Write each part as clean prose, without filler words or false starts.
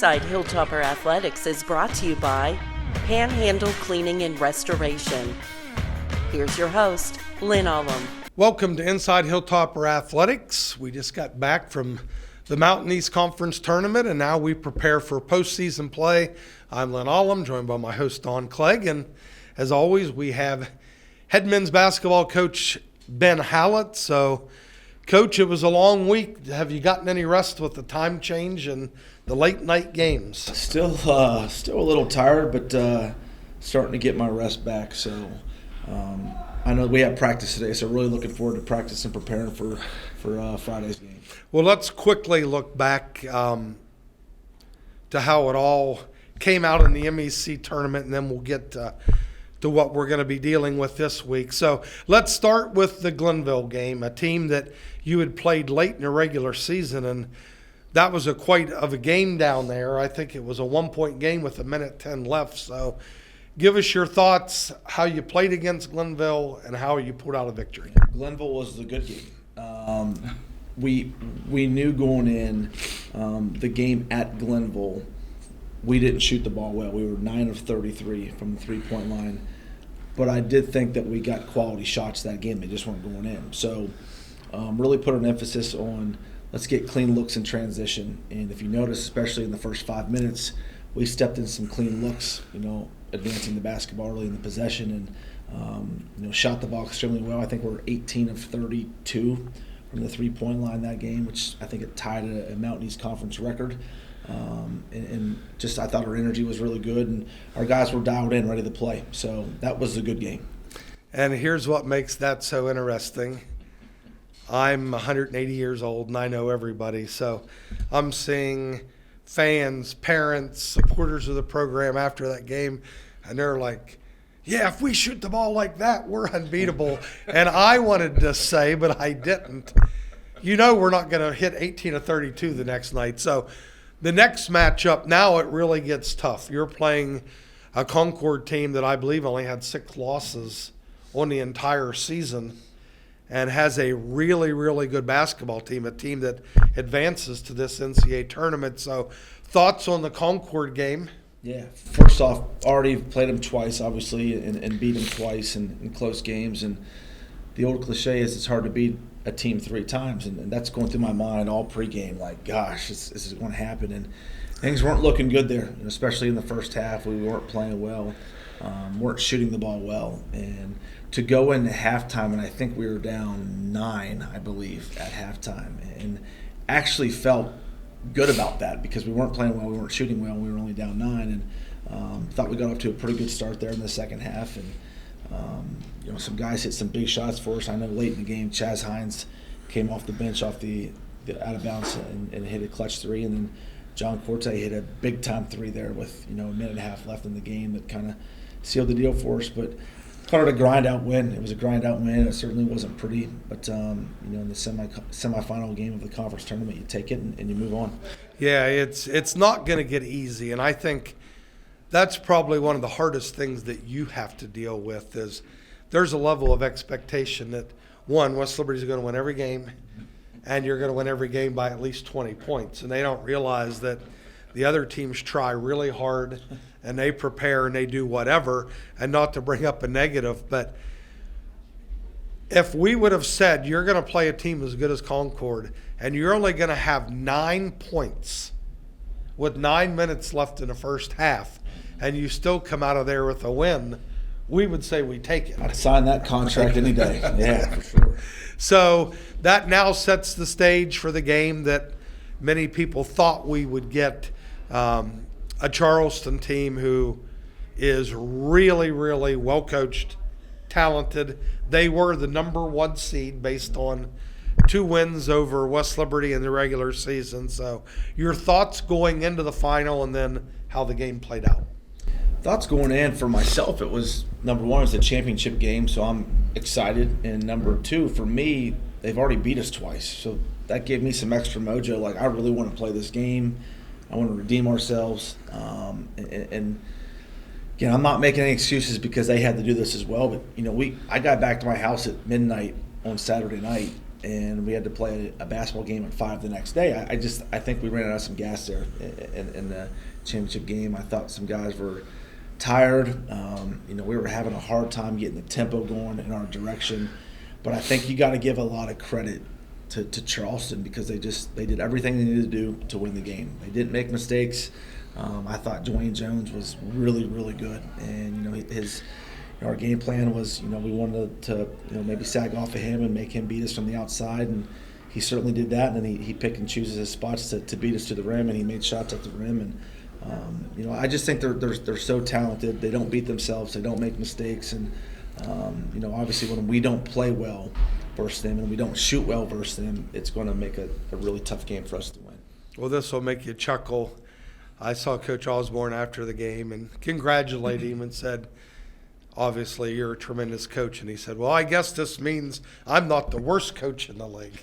Inside Hilltopper Athletics is brought to you by Panhandle Cleaning and Restoration. Here's your host, Lynn. Welcome to Inside Hilltopper Athletics. We just got back from the Mountain East Conference Tournament, and now we prepare for postseason play. I'm Lynn, joined by my host, Don Clegg, and as always, we have head men's basketball coach Ben Hallett. So, Coach, it was a long week. Have you gotten any rest with the time change and the late night games? Still a little tired, but starting to get my rest back. So I know we have practice today, so really looking forward to practice and preparing for Friday's game. Well, let's quickly look back to how it all came out in the MEC Tournament, and then we'll get to what we're going to be dealing with this week. So let's start with the Glenville game, a team that you had played late in the regular season, and that was quite a game down there. I think it was a 1-point game with 1:10 left. So give us your thoughts, how you played against Glenville and how you pulled out a victory. Glenville was the good game. We knew going in the game at Glenville, we didn't shoot the ball well. We were 9 of 33 from the three-point line. But I did think that we got quality shots that game. They just weren't going in. So really put an emphasis on let's get clean looks in transition. And if you notice, especially in the first 5 minutes, we stepped in some clean looks, advancing the basketball early in the possession and, shot the ball extremely well. I think we're 18 of 32 from the three-point line that game, which I think it tied a Mountain East Conference record. And just I thought our energy was really good, and our guys were dialed in, ready to play. So that was a good game. And here's what makes that so interesting. I'm 180 years old, and I know everybody. So I'm seeing fans, parents, supporters of the program after that game, and they're like, yeah, if we shoot the ball like that, we're unbeatable. And I wanted to say, but I didn't, we're not going to hit 18 of 32 the next night. So the next matchup, now it really gets tough. You're playing a Concord team that I believe only had 6 losses on the entire season and has a really, really good basketball team, a team that advances to this NCAA tournament. So thoughts on the Concord game? Yeah, first off, already played them twice, obviously, and beat them twice in close games. And the old cliche is it's hard to beat a team 3 times, and that's going through my mind all pregame. Like, gosh, this is going to happen, and things weren't looking good there, especially in the first half. We weren't playing well, weren't shooting the ball well, and to go into halftime, and I think we were down 9, I believe, at halftime, and actually felt good about that because we weren't playing well, we weren't shooting well, we were only down 9, and thought we got off to a pretty good start there in the second half, and some guys hit some big shots for us. I know late in the game, Chaz Hines came off the bench off the out of bounds and hit a clutch 3, and then John Corte hit a big time 3 there with a minute and a half left in the game that kind of sealed the deal for us. But called it a grind out win. It was a grind out win. It certainly wasn't pretty, but in the semifinal game of the conference tournament, you take it and you move on. Yeah, it's not going to get easy, and I think that's probably one of the hardest things that you have to deal with is there's a level of expectation that, one, West Liberty is going to win every game, and you're going to win every game by at least 20 points. And they don't realize that the other teams try really hard, and they prepare, and they do whatever, and not to bring up a negative. But if we would have said you're going to play a team as good as Concord, and you're only going to have 9 points with 9 minutes left in the first half, and you still come out of there with a win, we would say we take it. I'd sign that contract any day. Yeah, for sure. So that now sets the stage for the game that many people thought we would get, a Charleston team who is really, really well coached, talented. They were the number 1 seed based on 2 wins over West Liberty in the regular season. So your thoughts going into the final and then how the game played out? Thoughts going in for myself, it was number 1, it was a championship game, so I'm excited. And number 2, for me, they've already beat us twice. So that gave me some extra mojo. Like, I really want to play this game. I want to redeem ourselves. And again, I'm not making any excuses because they had to do this as well. But, I got back to my house at midnight on Saturday night and we had to play a basketball game at 5 the next day. I think we ran out of some gas there in the championship game. I thought some guys were tired. We were having a hard time getting the tempo going in our direction. But I think you got to give a lot of credit to Charleston because they did everything they needed to do to win the game. They didn't make mistakes. I thought Dwayne Jones was really, really good, and our game plan was we wanted to maybe sag off of him and make him beat us from the outside, and he certainly did that. And then he pick and chooses his spots to beat us to the rim, and he made shots at the rim. And I just think they're so talented. They don't beat themselves. They don't make mistakes, and obviously when we don't play well versus them and we don't shoot well versus them, it's going to make a really tough game for us to win. Well, this will make you chuckle. I saw Coach Osborne after the game and congratulated him and said, obviously, you're a tremendous coach. And he said, well, I guess this means I'm not the worst coach in the league.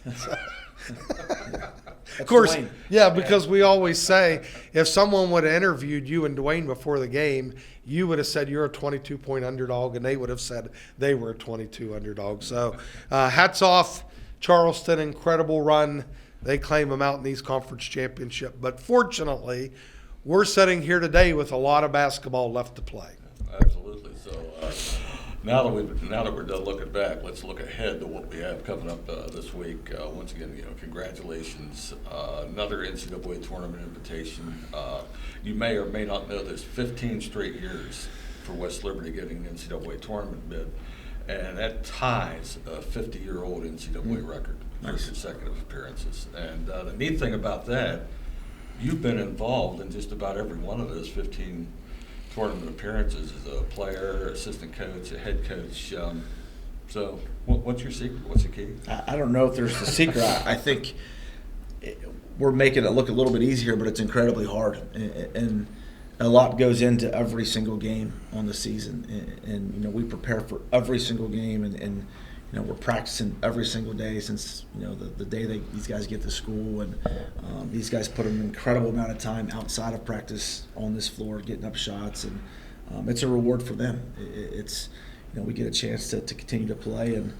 Of course, Dwayne. yeah, because we always say if someone would have interviewed you and Dwayne before the game, you would have said you're a 22-point underdog, and they would have said they were a 22 underdog. So hats off, Charleston, incredible run. They claim them out in the East Conference Championship. But fortunately, we're sitting here today with a lot of basketball left to play. Absolutely. So now that we're done looking back, let's look ahead to what we have coming up this week. Once again, congratulations. Another NCAA tournament invitation. You may or may not know this, 15 straight years for West Liberty getting an NCAA tournament bid, and that ties a 50-year-old NCAA record for consecutive appearances. And the neat thing about that, you've been involved in just about every one of those 15 tournament appearances as a player, assistant coach, a head coach. So what's your secret? What's the key? I don't know if there's a secret. I think we're making it look a little bit easier, but it's incredibly hard. And a lot goes into every single game on the season. And we prepare for every single game, and we're practicing every single day since the day these guys get to school, and these guys put an incredible amount of time outside of practice on this floor, getting up shots, and it's a reward for them. It's we get a chance to continue to play, and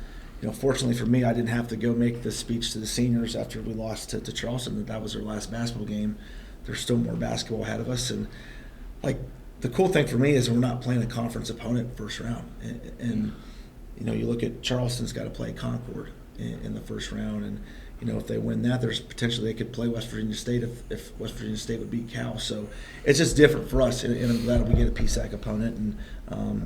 fortunately for me, I didn't have to go make the speech to the seniors after we lost to Charleston. That was their last basketball game. There's still more basketball ahead of us, and the cool thing for me is we're not playing a conference opponent first round, and you look at Charleston's got to play Concord in the first round, and if they win that, there's potentially they could play West Virginia State if West Virginia State would beat Cal. So it's just different for us, and I'm glad we get a PSAC opponent, and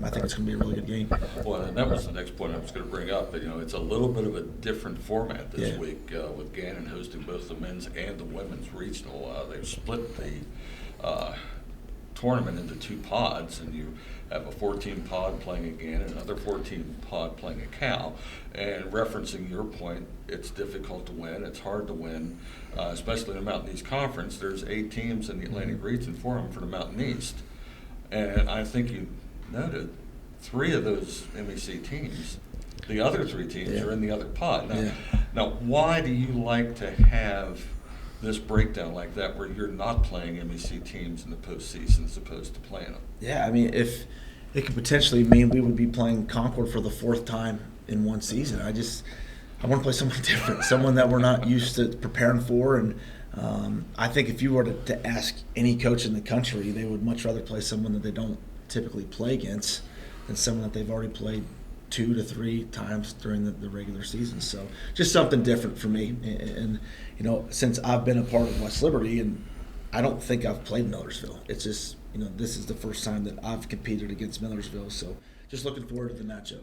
I think it's going to be a really good game. Well, and that was the next point I was going to bring up. That it's a little bit of a different format this week with Gannon hosting both the men's and the women's regional. They've split the tournament into 2 pods, and you have a 14 pod playing again, and another 14 pod playing a Cal. And referencing your point, it's difficult to win. It's hard to win, especially in the Mountain East Conference. There's 8 teams in the Atlantic region for the Mountain East. And I think you noted 3 of those MEC teams, the other 3 teams are in the other pod. Now, why do you like to have this breakdown like that where you're not playing MEC teams in the postseason as opposed to playing them? Yeah, I mean, if it could potentially mean we would be playing Concord for the 4th time in one season. I want to play someone different, someone that we're not used to preparing for. And I think if you were to ask any coach in the country, they would much rather play someone that they don't typically play against than someone that they've already played 2 to 3 times during the regular season. So just something different for me. And since I've been a part of West Liberty, and I don't think I've played Millersville. It's just, this is the first time that I've competed against Millersville. So just looking forward to the matchup.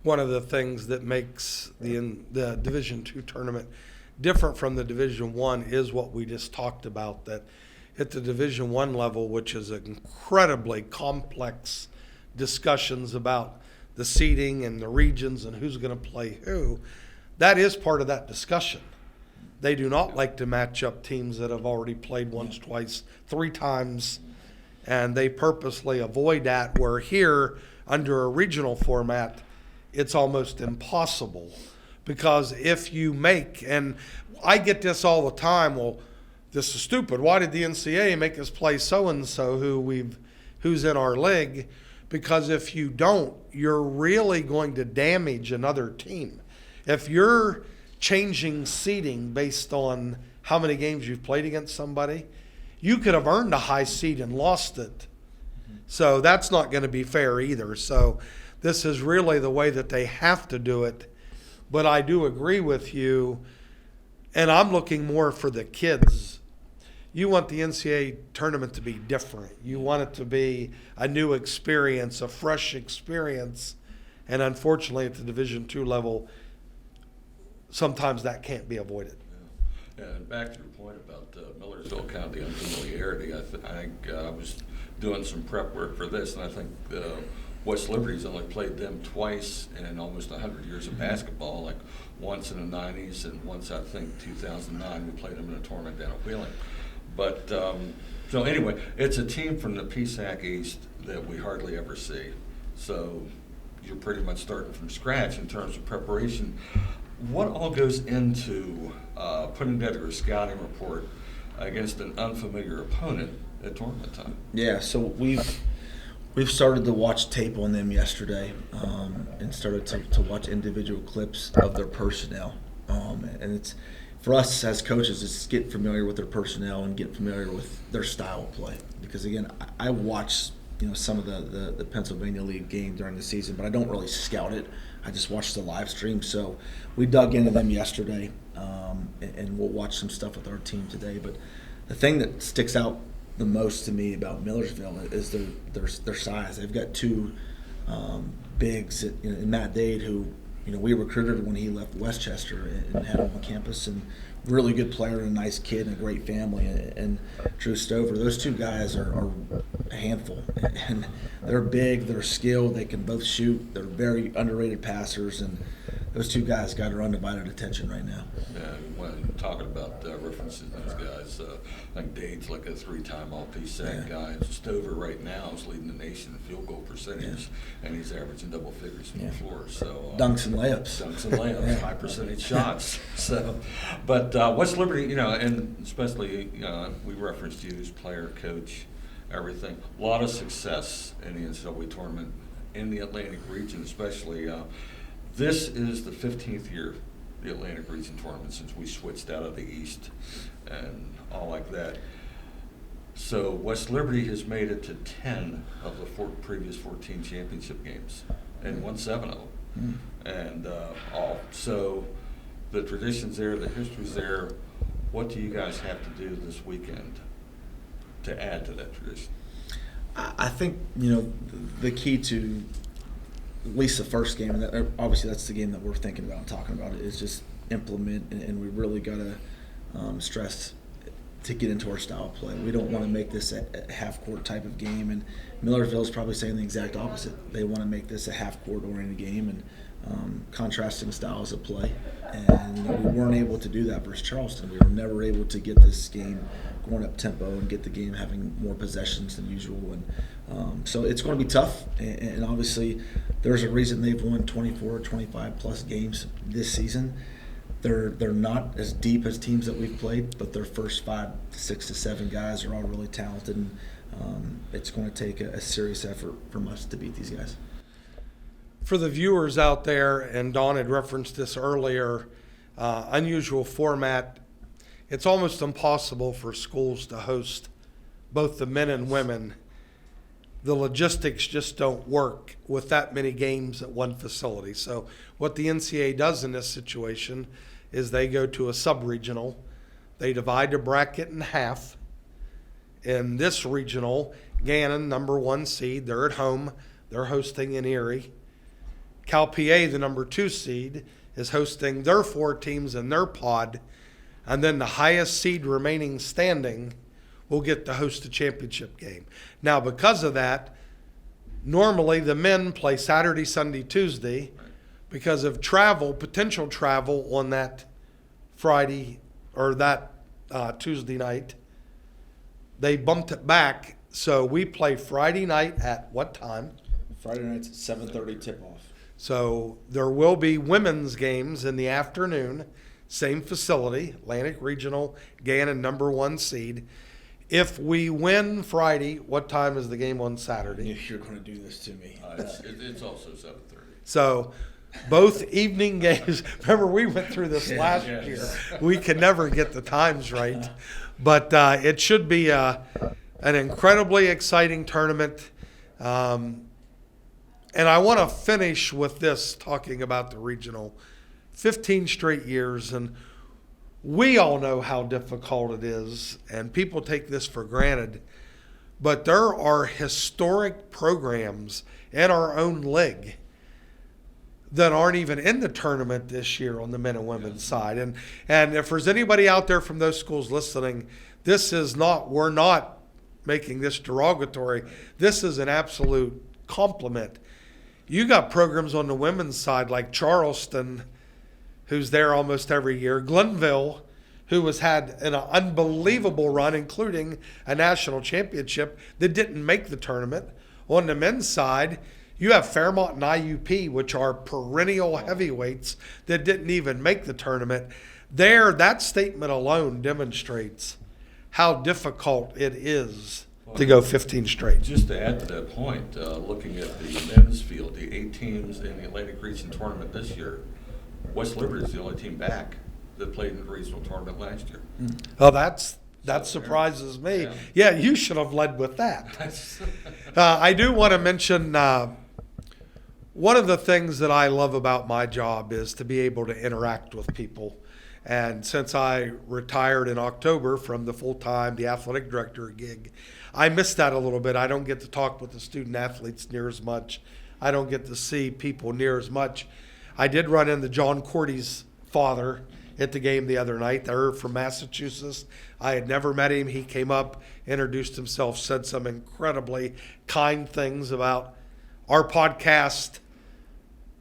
One of the things that makes the Division II tournament different from the Division I is what we just talked about, that at the Division I level, which is incredibly complex discussions about the seeding and the regions and who's going to play who, that is part of that discussion. They do not like to match up teams that have already played once, twice, 3 times, and they purposely avoid that, where here, under a regional format, it's almost impossible. Because if you make, and I get this all the time, well, this is stupid. Why did the NCAA make us play so-and-so who's in our league? Because if you don't, you're really going to damage another team. If you're changing seeding based on how many games you've played against somebody. You could have earned a high seed and lost it. So that's not going to be fair either. So this is really the way that they have to do it. But I do agree with you, and I'm looking more for the kids. You want the NCAA tournament to be different. You want it to be a new experience, a fresh experience. And unfortunately, at the Division II level, sometimes that can't be avoided. Yeah, and back to your point about Millersville County unfamiliarity, I think I was doing some prep work for this, and I think West Liberty's only played them twice in almost 100 years of basketball, like once in the 90s and once, I think, 2009, we played them in a tournament down at Wheeling. But, so anyway, it's a team from the PSAC East that we hardly ever see. So you're pretty much starting from scratch in terms of preparation. What all goes into putting together a scouting report against an unfamiliar opponent at tournament time? Yeah, so we've started to watch tape on them yesterday, and started to watch individual clips of their personnel. And it's, for us as coaches, it's get familiar with their personnel and get familiar with their style of play. Because again, I watch some of the Pennsylvania League game during the season, but I don't really scout it. I just watch the live stream. So we dug into them yesterday, and we'll watch some stuff with our team today. But the thing that sticks out the most to me about Millersville is their size. They've got two bigs in Matt Dade, who we recruited when he left Westchester and had him on campus, and really good player and a nice kid and a great family. And Drew Stover, those two guys are a handful, and they're big, they're skilled, they can both shoot, they're very underrated passers, and those two guys got our undivided attention right now. Yeah, when talking about references to those guys, I think Dade's like a 3-time All-PSAC guy. Stover right now is leading the nation in field goal percentage, and he's averaging double figures from the floor. So dunks and layups. Dunks and layups, high percentage shots. So, but West Liberty, and especially we referenced you as player, coach, everything. A lot of success in the NCAA tournament in the Atlantic region, especially. This is the 15th year, the Atlantic Region Tournament, since we switched out of the East and all like that. So West Liberty has made it to 10 of the previous 14 championship games and won 7 of them. And all. So the tradition's there, the history's there. What do you guys have to do this weekend to add to that tradition? I think, the key to at least the first game, and obviously that's the game that we're thinking about and talking about, is just implement, and we really got to stress to get into our style of play. We don't want to make this a half-court type of game, and Millersville's probably saying the exact opposite. They want to make this a half-court oriented game and contrasting styles of play. And we weren't able to do that versus Charleston. We were never able to get this game going up tempo and get the game having more possessions than usual. And so it's going to be tough. And obviously there's a reason they've won 24, 25 plus games this season. They're not as deep as teams that we've played, but their first 5 to 6 to 7 guys are all really talented. And it's going to take a serious effort from us to beat these guys. For the viewers out there, and Dawn had referenced this earlier, unusual format, it's almost impossible for schools to host both the men and women. The logistics just don't work with that many games at one facility. So what the NCAA does in this situation is they go to a sub-regional. They divide the bracket in half. In this regional, Gannon, number 1 seed, they're at home. They're hosting in Erie. Cal PA, the number 2 seed, is hosting their 4 teams in their pod, and then the highest seed remaining standing will get to host a championship game. Now, because of that, normally the men play Saturday, Sunday, Tuesday. Because of potential travel on that Friday or that Tuesday night, they bumped it back. So we play Friday night at what time? Friday night's at 7:30 tip-off. So there will be women's games in the afternoon, same facility, Atlantic Regional, Gannon, number 1 seed. If we win Friday, what time is the game on Saturday? You're going to do this to me. It's also 7:30. So both evening games. Remember, we went through this last year. We could never get the times right. But it should be an incredibly exciting tournament. And I want to finish with this, talking about the regional. 15 straight years, and we all know how difficult it is, and people take this for granted. But there are historic programs in our own league that aren't even in the tournament this year on the men and women's side. And if there's anybody out there from those schools listening, we're not making this derogatory. This is an absolute compliment. You got programs on the women's side like Charleston, who's there almost every year, Glenville, who has had an unbelievable run, including a national championship, that didn't make the tournament. On the men's side, you have Fairmont and IUP, which are perennial heavyweights that didn't even make the tournament. That statement alone demonstrates how difficult it is to go 15 straight. Just to add to that point, looking at the men's field, the 8 teams in the Atlantic Region Tournament this year, West Liberty is the only team back that played in the regional tournament last year. Oh, that surprises me. Yeah, you should have led with that. I do want to mention one of the things that I love about my job is to be able to interact with people. And since I retired in October from the the athletic director gig, I miss that a little bit. I don't get to talk with the student athletes near as much. I don't get to see people near as much. I did run into John Cordy's father at the game the other night. They're from Massachusetts. I had never met him. He came up, introduced himself, said some incredibly kind things about our podcast,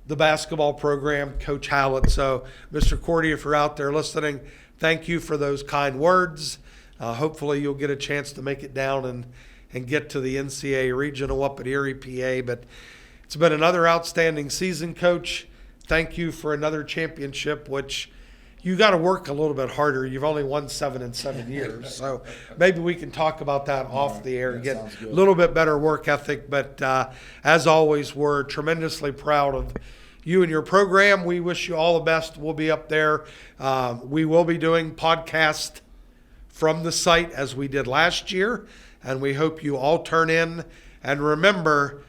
the basketball program, Coach Hallett. So, Mr. Cordy, if you're out there listening, thank you for those kind words. Hopefully you'll get a chance to make it down and get to the NCAA regional up at Erie, PA. But it's been another outstanding season, Coach. Thank you for another championship, which you got to work a little bit harder. You've only won 7 in 7 years. So maybe we can talk about that off the air and get a little bit better work ethic. But as always, we're tremendously proud of you and your program. We wish you all the best. We'll be up there. We will be doing podcasts from the site as we did last year. And we hope you all turn in. And remember,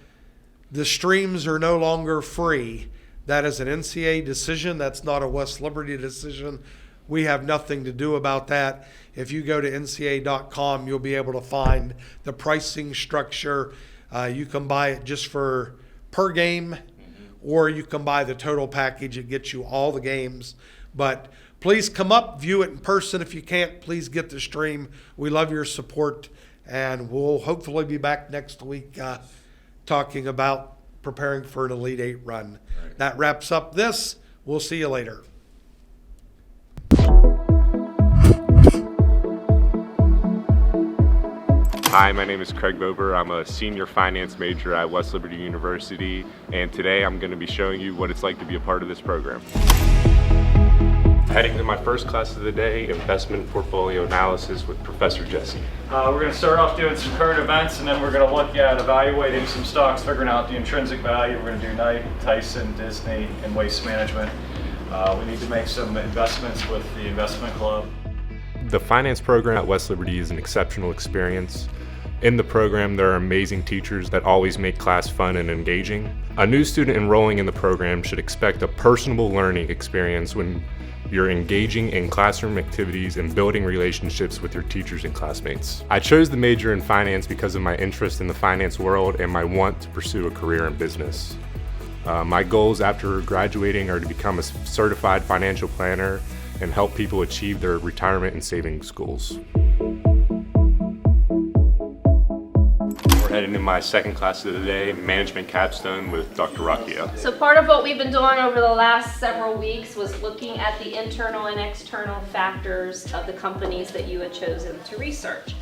the streams are no longer free. That is an NCAA decision. That's not a West Liberty decision. We have nothing to do about that. If you go to NCAA.com, you'll be able to find the pricing structure. You can buy it just for per game, or you can buy the total package. It gets you all the games. But please come up, view it in person. If you can't, please get the stream. We love your support, and we'll hopefully be back next week talking about preparing for an Elite 8 run. Right. That wraps up this. We'll see you later. Hi, my name is Craig Bober. I'm a senior finance major at West Liberty University, and today I'm going to be showing you what it's like to be a part of this program. Heading to my first class of the day, investment portfolio analysis with Professor Jesse. We're going to start off doing some current events, and then we're going to look at evaluating some stocks, figuring out the intrinsic value. We're going to do Knight, Tyson, Disney, and waste management. We need to make some investments with the investment club. The finance program at West Liberty is an exceptional experience. In the program, there are amazing teachers that always make class fun and engaging. A new student enrolling in the program should expect a personable learning experience when you're engaging in classroom activities and building relationships with your teachers and classmates. I chose the major in finance because of my interest in the finance world and my want to pursue a career in business. My goals after graduating are to become a certified financial planner and help people achieve their retirement and savings goals. Heading in my second class of the day, Management Capstone with Dr. Rocchio. So part of what we've been doing over the last several weeks was looking at the internal and external factors of the companies that you had chosen to research.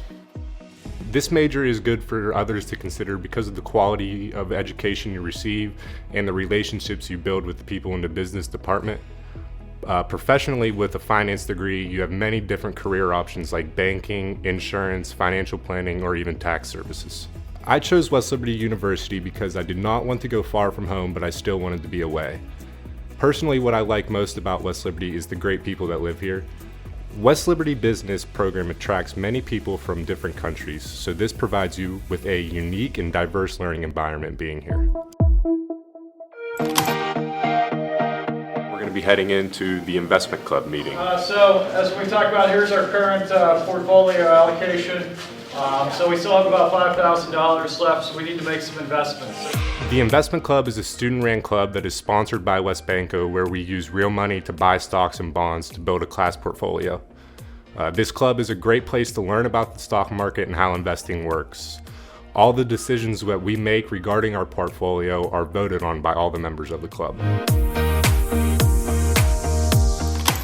This major is good for others to consider because of the quality of education you receive and the relationships you build with the people in the business department. Professionally, with a finance degree, you have many different career options like banking, insurance, financial planning, or even tax services. I chose West Liberty University because I did not want to go far from home, but I still wanted to be away. Personally, what I like most about West Liberty is the great people that live here. West Liberty Business program attracts many people from different countries, so this provides you with a unique and diverse learning environment being here. We're going to be heading into the investment club meeting. So as we talked about, here's our current portfolio allocation. So we still have about $5,000 left, so we need to make some investments. The Investment Club is a student-ran club that is sponsored by WestBanco, where we use real money to buy stocks and bonds to build a class portfolio. This club is a great place to learn about the stock market and how investing works. All the decisions that we make regarding our portfolio are voted on by all the members of the club.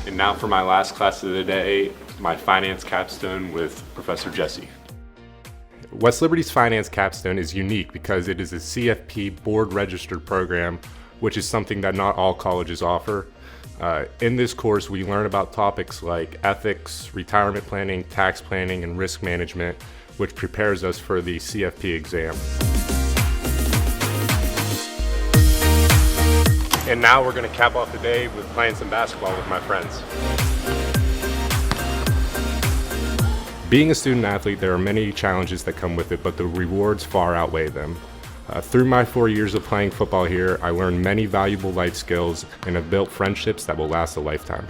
And now for my last class of the day, my finance capstone with Professor Jesse. West Liberty's Finance Capstone is unique because it is a CFP board-registered program, which is something that not all colleges offer. In this course, we learn about topics like ethics, retirement planning, tax planning, and risk management, which prepares us for the CFP exam. And now we're going to cap off the day with playing some basketball with my friends. Being a student athlete, there are many challenges that come with it, but the rewards far outweigh them. Through my 4 years of playing football here, I learned many valuable life skills and have built friendships that will last a lifetime.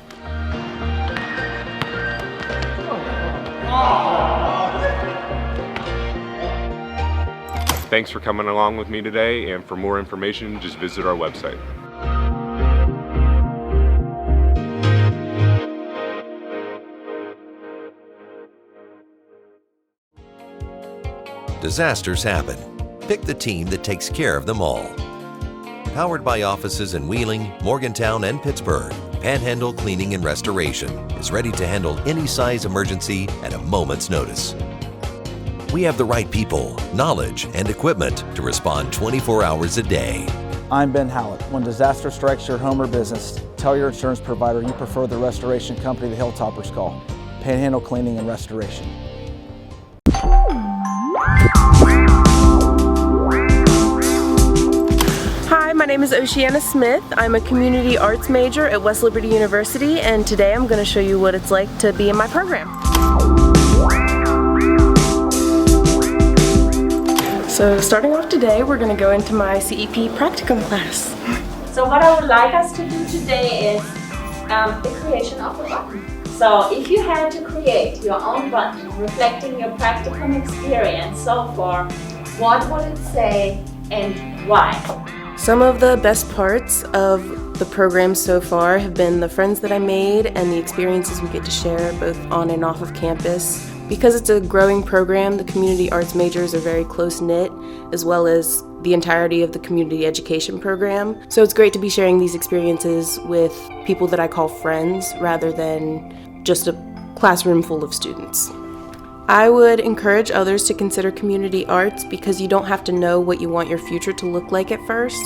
Thanks for coming along with me today, and for more information, just visit our website. Disasters happen. Pick the team that takes care of them all. Powered by offices in Wheeling, Morgantown, and Pittsburgh, Panhandle Cleaning and Restoration is ready to handle any size emergency at a moment's notice. We have the right people, knowledge, and equipment to respond 24 hours a day. I'm Ben Hallett. When disaster strikes your home or business, tell your insurance provider you prefer the restoration company the Hilltoppers call, Panhandle Cleaning and Restoration. Hi, my name is Oceana Smith. I'm a community arts major at West Liberty University, and today I'm going to show you what it's like to be in my program. So starting off today, we're going to go into my CEP practicum class. So what I would like us to do today is the creation of a button. So if you had to create your own button reflecting your practicum experience so far, what would it say and why? Some of the best parts of the program so far have been the friends that I made and the experiences we get to share both on and off of campus. Because it's a growing program, the community arts majors are very close-knit, as well as the entirety of the community education program. So it's great to be sharing these experiences with people that I call friends rather than just a classroom full of students. I would encourage others to consider community arts because you don't have to know what you want your future to look like at first.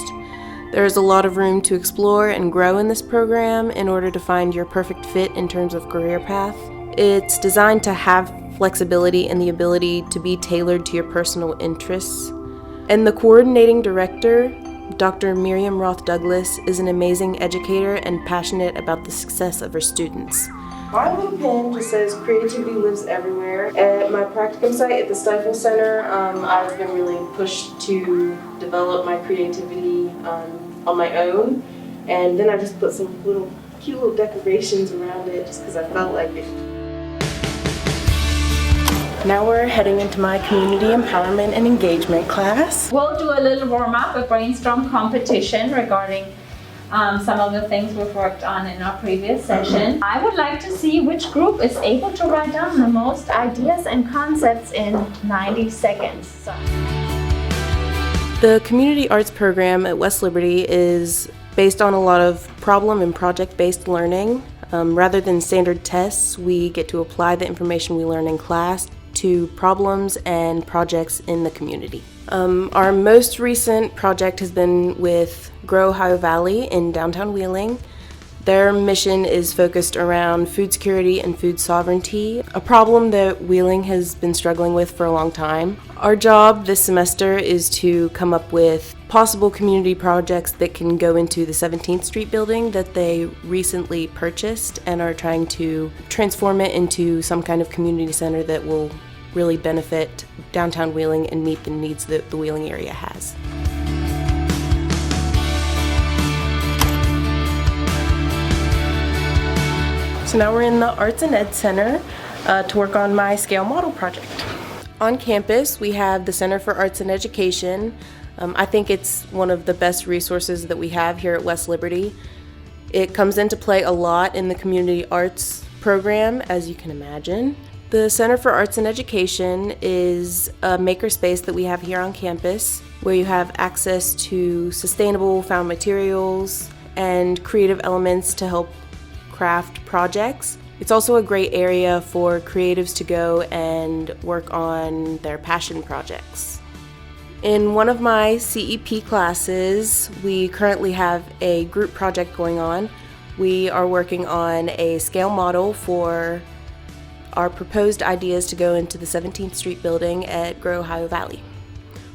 There is a lot of room to explore and grow in this program in order to find your perfect fit in terms of career path. It's designed to have flexibility and the ability to be tailored to your personal interests. And the coordinating director, Dr. Miriam Roth Douglas, is an amazing educator and passionate about the success of her students. My little pin just says creativity lives everywhere. At my practicum site at the Stifle Center, I've been really pushed to develop my creativity on my own. And then I just put some cute little decorations around it just because I felt like it. Now we're heading into my community empowerment and engagement class. We'll do a little warm-up, a brainstorm competition regarding some of the things we've worked on in our previous session. I would like to see which group is able to write down the most ideas and concepts in 90 seconds. So. The community arts program at West Liberty is based on a lot of problem and project-based learning. Rather than standard tests, we get to apply the information we learn in class to problems and projects in the community. Our most recent project has been with Grow Ohio Valley in downtown Wheeling. Their mission is focused around food security and food sovereignty, a problem that Wheeling has been struggling with for a long time. Our job this semester is to come up with possible community projects that can go into the 17th Street building that they recently purchased and are trying to transform it into some kind of community center that will really benefit downtown Wheeling and meet the needs that the Wheeling area has. So now we're in the Arts and Ed Center to work on my scale model project. On campus, we have the Center for Arts and Education. I think it's one of the best resources that we have here at West Liberty. It comes into play a lot in the community arts program, as you can imagine. The Center for Arts and Education is a makerspace that we have here on campus, where you have access to sustainable found materials and creative elements to help craft projects. It's also a great area for creatives to go and work on their passion projects. In one of my CEP classes, we currently have a group project going on. We are working on a scale model for our proposed ideas to go into the 17th Street building at Grow Ohio Valley.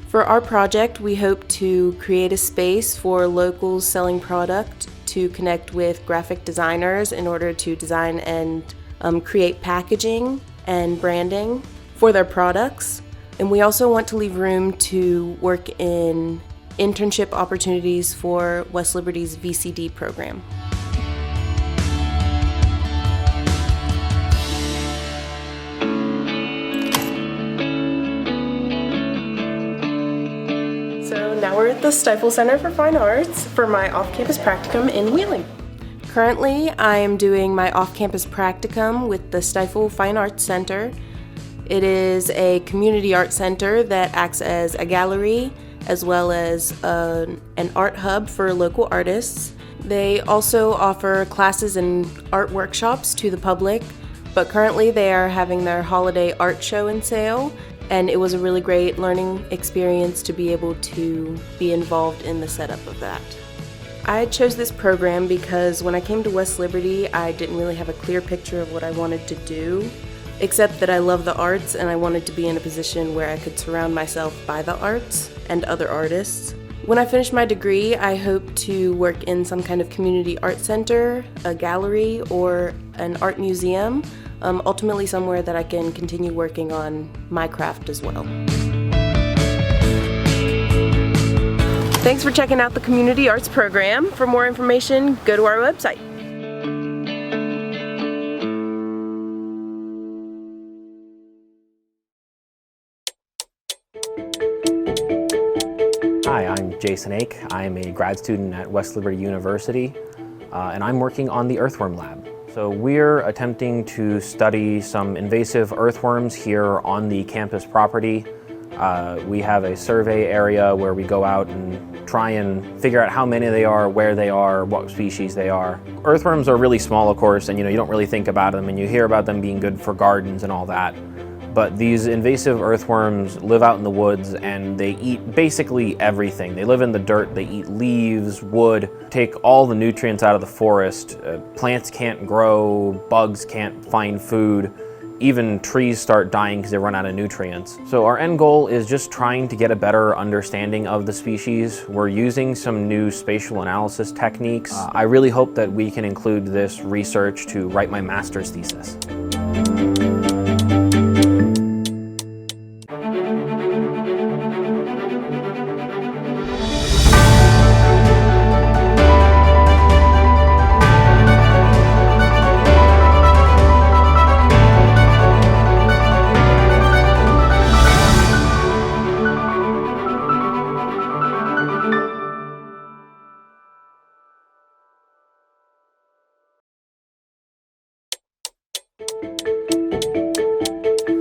For our project, we hope to create a space for locals selling product to connect with graphic designers in order to design and create packaging and branding for their products. And we also want to leave room to work in internship opportunities for West Liberty's VCD program. Now we're at the Stifel Center for Fine Arts for my off-campus practicum in Wheeling. Currently, I am doing my off-campus practicum with the Stifel Fine Arts Center. It is a community art center that acts as a gallery as well as an art hub for local artists. They also offer classes and art workshops to the public, but currently they are having their holiday art show and sale. And it was a really great learning experience to be able to be involved in the setup of that. I chose this program because when I came to West Liberty, I didn't really have a clear picture of what I wanted to do, except that I love the arts and I wanted to be in a position where I could surround myself by the arts and other artists. When I finish my degree, I hope to work in some kind of community art center, a gallery, or an art museum. Ultimately somewhere that I can continue working on my craft as well. Thanks for checking out the Community Arts program. For more information, go to our website. Hi, I'm Jason Ake. I'm a grad student at West Liberty University, and I'm working on the Earthworm Lab. So we're attempting to study some invasive earthworms here on the campus property. We have a survey area where we go out and try and figure out how many they are, where they are, what species they are. Earthworms are really small, of course, and you don't really think about them, and you hear about them being good for gardens and all that. But these invasive earthworms live out in the woods and they eat basically everything. They live in the dirt, they eat leaves, wood, take all the nutrients out of the forest. Plants can't grow, bugs can't find food, even trees start dying because they run out of nutrients. So our end goal is just trying to get a better understanding of the species. We're using some new spatial analysis techniques. I really hope that we can include this research to write my master's thesis.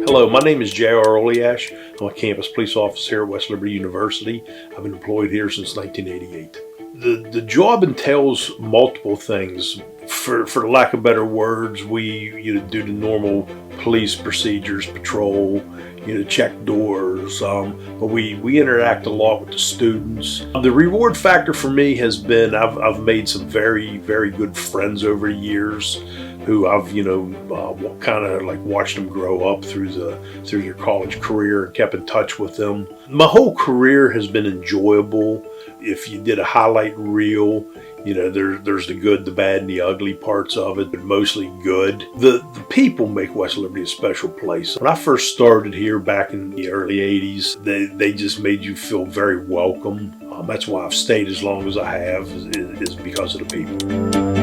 Hello, my name is J.R. Oliash. I'm a campus police officer here at West Liberty University. I've been employed here since 1988. The job entails multiple things. For lack of better words, we do the normal police procedures, patrol, check doors. But we interact a lot with the students. The reward factor for me has been I've made some very, very good friends over the years who I've kind of like watched them grow up through their college career and kept in touch with them. My whole career has been enjoyable. If you did a highlight reel, there's the good, the bad, and the ugly parts of it, but mostly good. The people make West Liberty a special place. When I first started here back in the early 80s, they just made you feel very welcome. That's why I've stayed as long as I have, is because of the people.